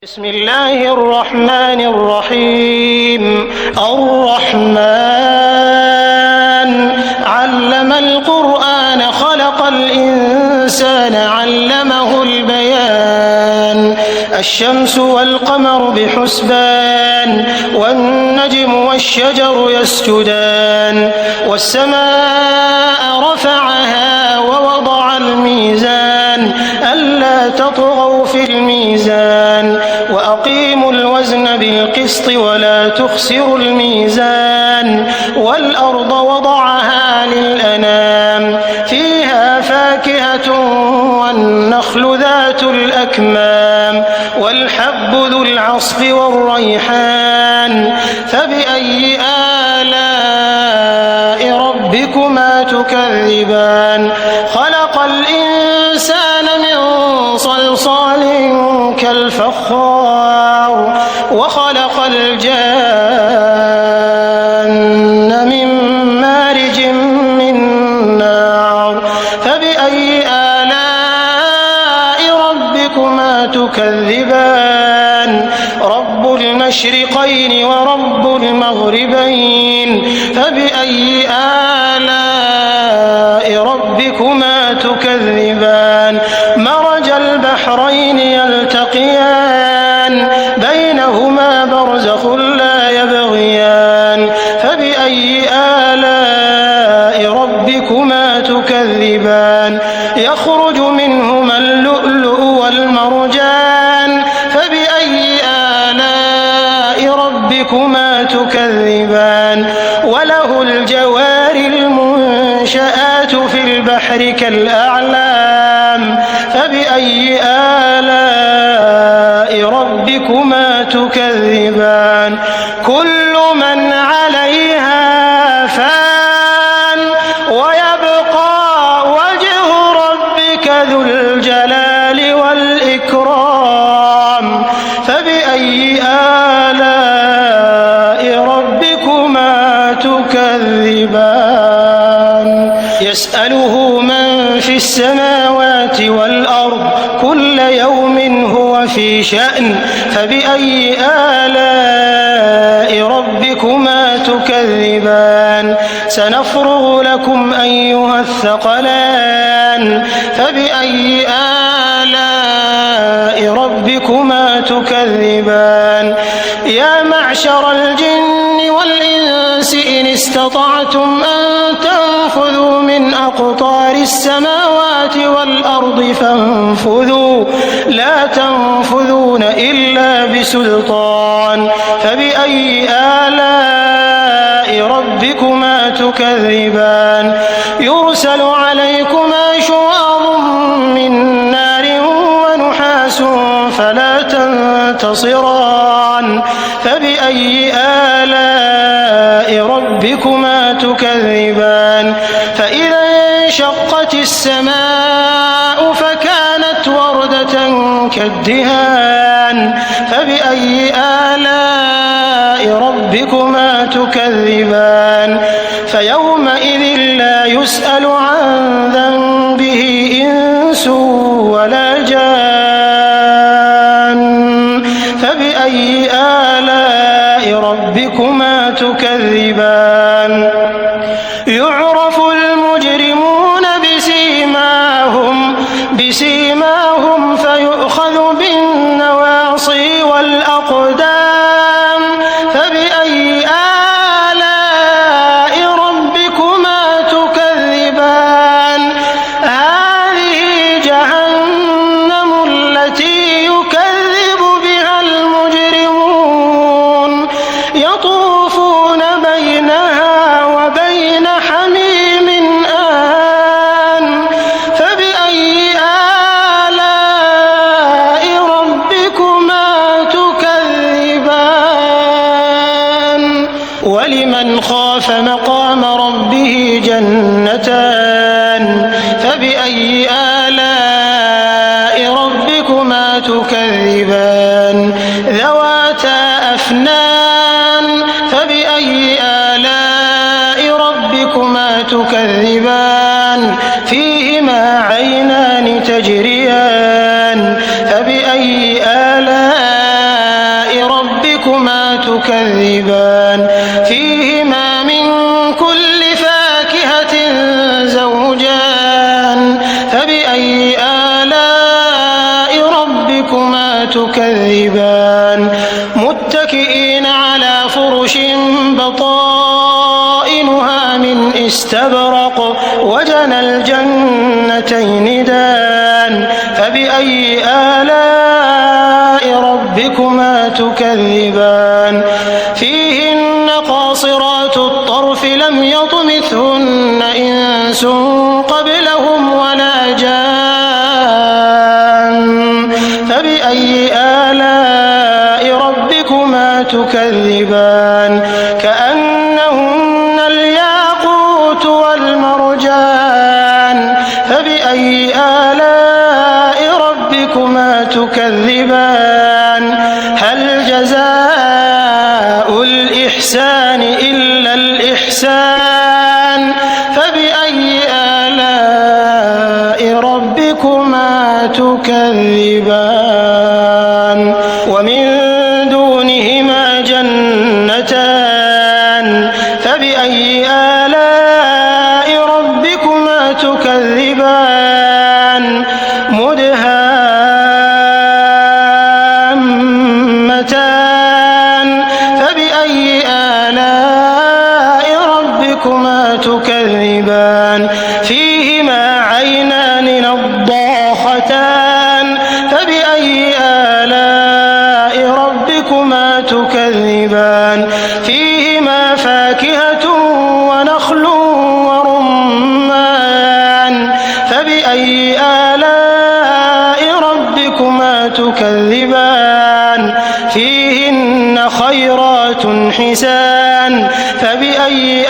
بسم الله الرحمن الرحيم. الرحمن علم القرآن خلق الإنسان علمه البيان. الشمس والقمر بحسبان والنجم والشجر يسجدان والسماء رفعها ووضع الميزان ألا تطغوا في الميزان وأقيموا الوزن بالقسط ولا تخسروا الميزان والأرض وضعها للأنام فيها فاكهة والنخل ذات الأكمام والحب ذو العصف والريحان فبأي آلاء ربكما تكذبان. خلق الإنسان من صلصال كالفخار وخلق الجان من مارج من نار فبأي آلاء ربكما تكذبان. رب المشرقين ورب المغربين فبأي آلاء ربكما تكذبان. مرج البحرين يلتقيان بينهما برزخ لا يبغيان فبأي آلاء ربكما تكذبان. يخرج منهما اللؤلؤ والمرجان فبأي آلاء ربكما تكذبان. وله الجوار المنشآت في البحر كالأعلام فبأي آلاء ربكما تكذبان. كل من عليها فان ويبقى وجه ربك ذو الجلال والإكرام فبأي آلاء ربكما تكذبان. يسأله من في السماوات والأرض كل يوم هو في شأن فبأي آلاء ربكما تكذبان. سنفرغ لكم أيها الثقلان فبأي آلاء ربكما تكذبان. يا معشر الجن والإنس إن استطعتم أن تنفذوا من أقطار السماوات والأرض فانفذوا لا تنفذون إلا بسلطان فبأي آلاء ربكما تكذبان. يرسل عليكما شواظ من نار ونحاس فلا تنتصران فبأي آلاء ربكما تكذبان. فإذا انشقت السماء فكانت وردة كالدهان فبأي آلاء ربكما تكذبان. فيومئذ لا يسأل عن ذنبه إنس ولا جان فبأي آلاء ربكما تكذبان. يعرف المجرمون بسيماهم فيؤخذ بالنواصي والأقدام فبأي آلاء ربكما تكذبان. هذه جهنم التي يكذب بها المجرمون يطوفون بينها وبين حميم آن فبأي آلاء ربكما تكذبان. ولمن خاف مقام ربه جنتان فبأي آلاء ربكما تكذبان. ذواتا أفنان فبأي آلاء ربكما تكذبان. فيهما عينان تجريان فبأي آلاء ربكما تكذبان فيهما من كل فاكهة زوجان فبأي آلاء ربكما تكذبان متكئين على فرش بطائنها من استبرق وجنى الجنتين دان فبأي آلاء ربكما تكذبان فيهن قاصرات الطرف لم يطمثهن إنس قبلهم ولا جان فبأي آلاء ربكما تكذبان كأنهن الياقوت والمرجان فبأي آلاء ربكما تكذبان هل جزاء الإحسان إلا الإحسان فبأي آلاء ربكما تكذبان ومن دونهما جنتان فبأي آلاء ربكما تكذبان مدهامتان فبأي آلاء ربكما تكذبان فيهما عينان نضاختان فبأي آلاء ربكما تكذبان فيهما فاكهة ونخل ورمان فبأي آلاء ربكما تكذبان فيهن خيرات حسان فبأي